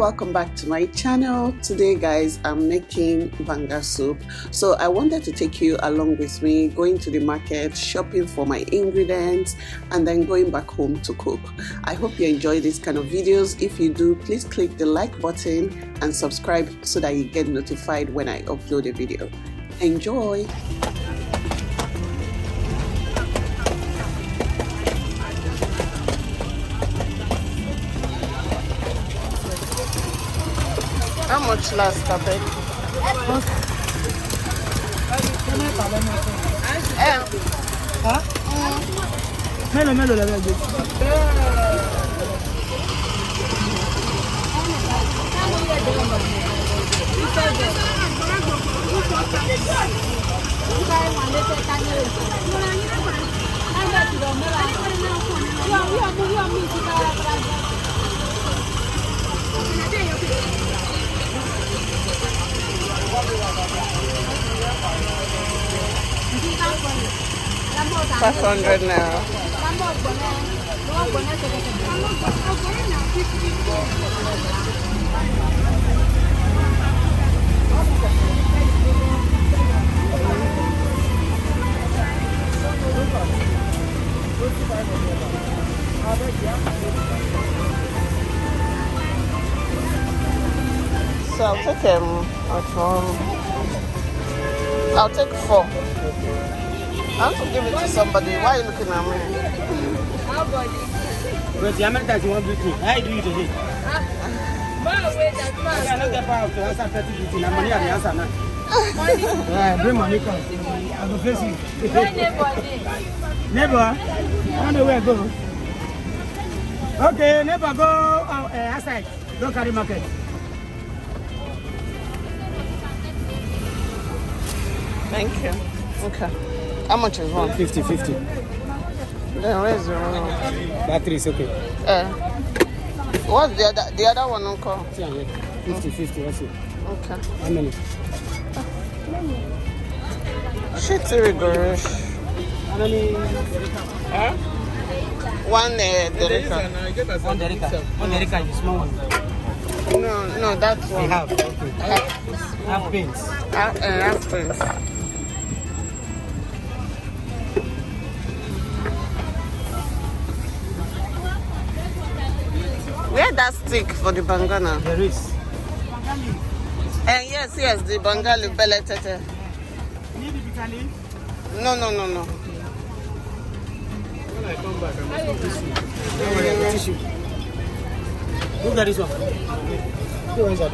welcome back to my channel. Today guys, I'm making banga soup. So I wanted to take you along with me, going to the market, shopping for my ingredients, and then going back home to cook. I hope you enjoy this kind of videos. If you do, please click the like button and subscribe so that you get notified when I upload a video. Enjoy! How much last topic? $500 now. So I'll take I'll take 4. I want to give it to somebody. Why are you looking at me? Because how many times you want to do it? How do you do it? I don't get power to answer 30 I'm money at the answer now. Yeah, bring money come. I will face you. Neighbor, I don't know where to go. Okay, neighbor, go outside. Go carry market. Thank you. Okay. How much is one? 50. Then where's the one? Battery is okay. What's the other one, Uncle? 50, what's it? Okay. How many? Shitty rigorous. How many? One Derica. One Derica is small one. No, that's one. I have. Okay. Half pins. Half pins. Where that stick for the bangana? There is. Yes, the bangali Beletientien. Need the bikali? No. When I come back, I must get tissue. Look at this one. Who is that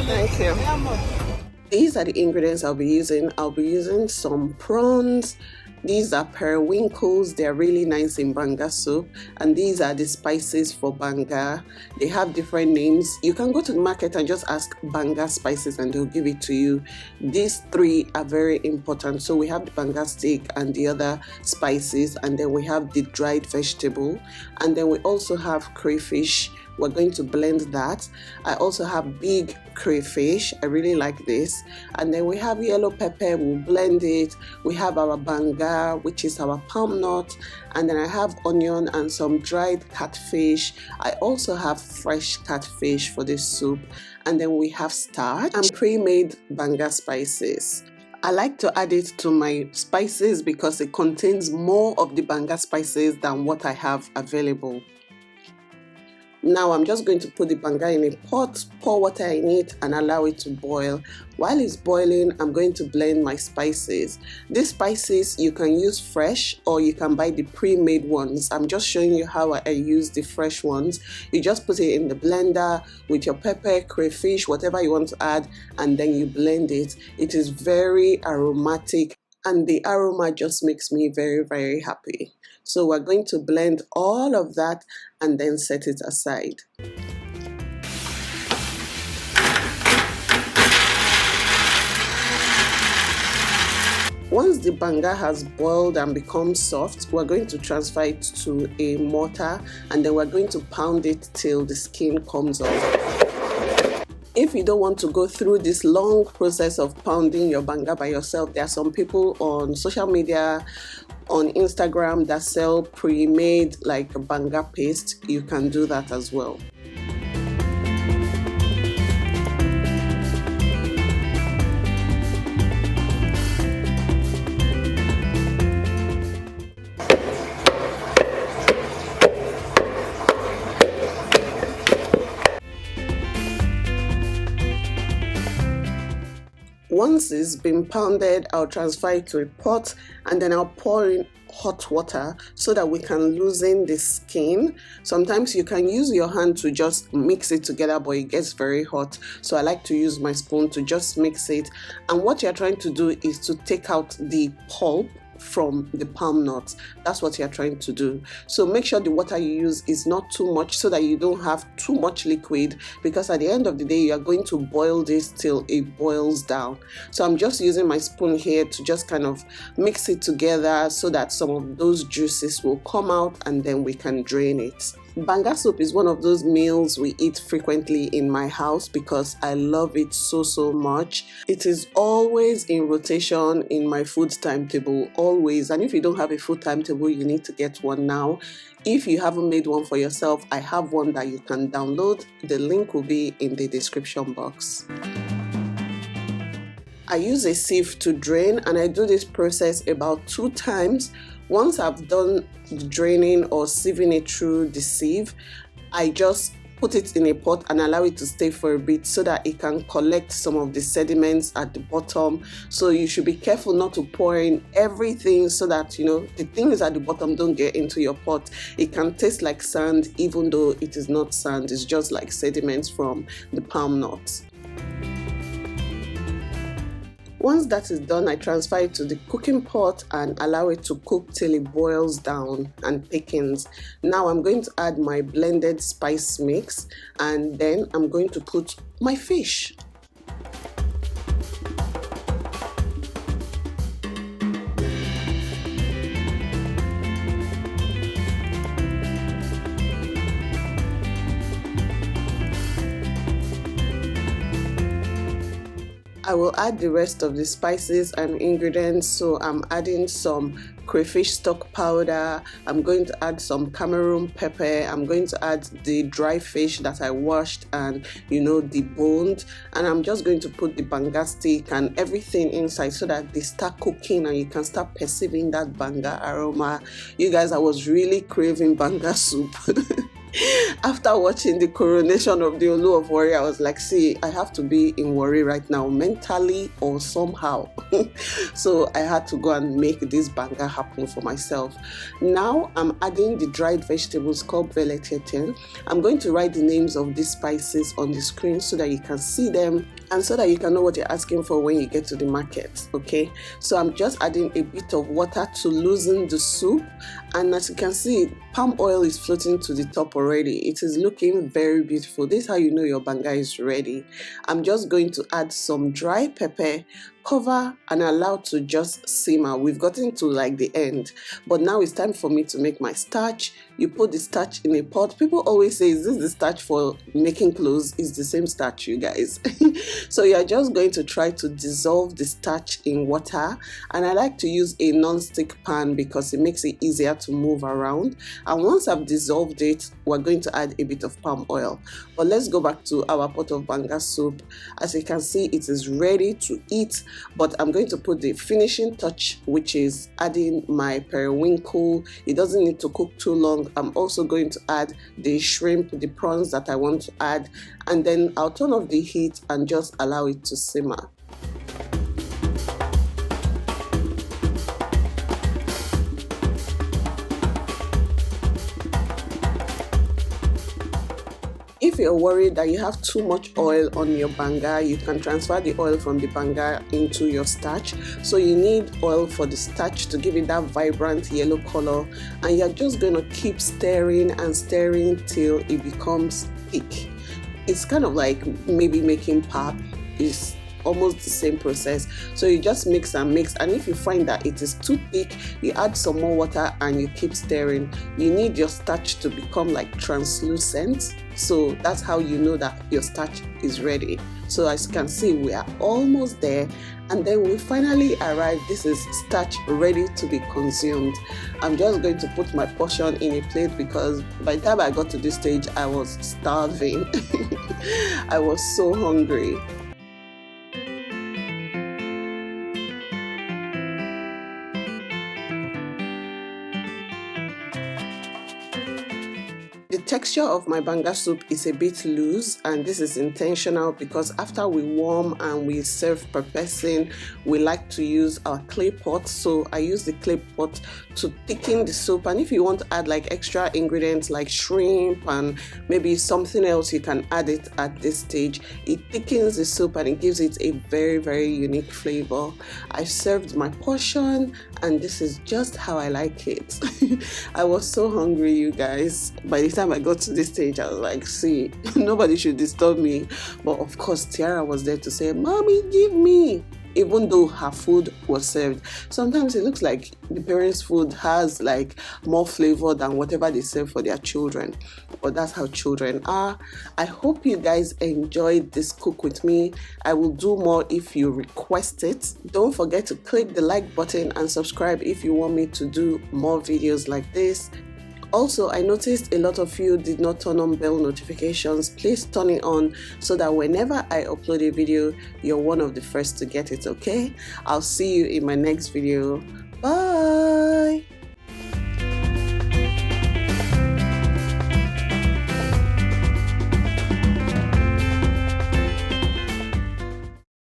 Thank you. These are the ingredients I'll be using. I'll be using some prawns. These are periwinkles. They're really nice in banga soup. And these are the spices for banga. They have different names. You can go to the market and just ask Banga Spices and they'll give it to you. These 3 are very important. So we have the Banga Stick and the other spices, and then we have the dried vegetable, and then we also have crayfish. We're going to blend that. I also have big crayfish. I really like this. And then we have yellow pepper. We'll blend it. We have our banga, which is our palm nut. And then I have onion and some dried catfish. I also have fresh catfish for this soup. And then we have starch and pre-made banga spices. I like to add it to my spices because it contains more of the banga spices than what I have available. Now I'm just going to put the banga in a pot, pour water in it and allow it to boil. While it's boiling, I'm going to blend my spices. These spices you can use fresh or you can buy the pre-made ones. I'm just showing you how I use the fresh ones. You just put it in the blender with your pepper, crayfish, whatever you want to add, and then you blend it. It is very aromatic and the aroma just makes me very, very happy. So we're going to blend all of that and then set it aside. Once the banga has boiled and become soft, we're going to transfer it to a mortar and then we're going to pound it till the skin comes off. If you don't want to go through this long process of pounding your banga by yourself, there are some people on social media, on Instagram, that sell pre-made like banga paste. You can do that as well. Once it's been pounded, I'll transfer it to a pot and then I'll pour in hot water so that we can loosen the skin. Sometimes you can use your hand to just mix it together, but it gets very hot, so I like to use my spoon to just mix it. And what you're trying to do is to take out the pulp from the palm nuts. That's what you're trying to do. So make sure the water you use is not too much so that you don't have too much liquid, because at the end of the day you are going to boil this till it boils down. So I'm just using my spoon here to just kind of mix it together so that some of those juices will come out and then we can drain it. Banga soup is one of those meals we eat frequently in my house because I love it so much. It is always in rotation in my food timetable, always. And if you don't have a food timetable, you need to get one now. If you haven't made one for yourself, I have one that you can download. The link will be in the description box. I use a sieve to drain, and I do this process about 2 times. Once I've done the draining or sieving it through the sieve, I just put it in a pot and allow it to stay for a bit so that it can collect some of the sediments at the bottom. So you should be careful not to pour in everything so that, the things at the bottom don't get into your pot. It can taste like sand even though it is not sand, it's just like sediments from the palm nuts. Once that is done, I transfer it to the cooking pot and allow it to cook till it boils down and thickens. Now I'm going to add my blended spice mix and then I'm going to put my fish. I will add the rest of the spices and ingredients. So I'm adding some crayfish stock powder, I'm going to add some Cameroon pepper, I'm going to add the dry fish that I washed and deboned, and I'm just going to put the Banga Stick and everything inside so that they start cooking and you can start perceiving that Banga aroma. You guys, I was really craving Banga soup. After watching the coronation of the Olu of Warri, I was like, see, I have to be in Warri right now, mentally or somehow. So I had to go and make this banga happen for myself. Now I'm adding the dried vegetables called Beletientien. I'm going to write the names of these spices on the screen so that you can see them and so that you can know what you're asking for when you get to the market. Okay, so I'm just adding a bit of water to loosen the soup, and as you can see, palm oil is floating to the top already. It is looking very beautiful. This is how you know your banga is ready. I'm just going to add some dry pepper, cover and allow to just simmer. We've gotten to like the end, but now it's time for me to make my starch. You put the starch in a pot. People always say, is this the starch for making clothes? It's the same starch, you guys. So you're just going to try to dissolve the starch in water, and I like to use a non-stick pan because it makes it easier to move around. And once I've dissolved it, we're going to add a bit of palm oil. But let's go back to our pot of banga soup. As you can see, it is ready to eat, but I'm going to put the finishing touch, which is adding my periwinkle. It doesn't need to cook too long. I'm also going to add the shrimp, the prawns that I want to add, and then I'll turn off the heat and just allow it to simmer. If you're worried that you have too much oil on your banga, you can transfer the oil from the banga into your starch. So you need oil for the starch to give it that vibrant yellow color, and you're just going to keep stirring and stirring till it becomes thick. It's kind of like maybe making pap. It's almost the same process. So you just mix and mix, and if you find that it is too thick, you add some more water and you keep stirring. You need your starch to become like translucent, so that's how you know that your starch is ready. So as you can see, we are almost there, and then we finally arrive. This is starch ready to be consumed. I'm just going to put my portion in a plate because by the time I got to this stage, I was starving. I was so hungry. The texture of my banga soup is a bit loose, and this is intentional because after we warm and we serve per person, we like to use our clay pot. So I use the clay pot to thicken the soup, and if you want to add like extra ingredients like shrimp and maybe something else, you can add it at this stage. It thickens the soup and it gives it a very unique flavor. I served my portion and this is just how I like it. I was so hungry, you guys. By the time I got to this stage, I was like, see, nobody should disturb me. But of course, Tiara was there to say, Mommy, give me. Even though her food was served. Sometimes it looks like the parents' food has like more flavor than whatever they serve for their children. But that's how children are. I hope you guys enjoyed this cook with me. I will do more if you request it. Don't forget to click the like button and subscribe if you want me to do more videos like this. Also, I noticed a lot of you did not turn on bell notifications. Please turn it on so that whenever I upload a video, you're one of the first to get it, okay? I'll see you in my next video. Bye!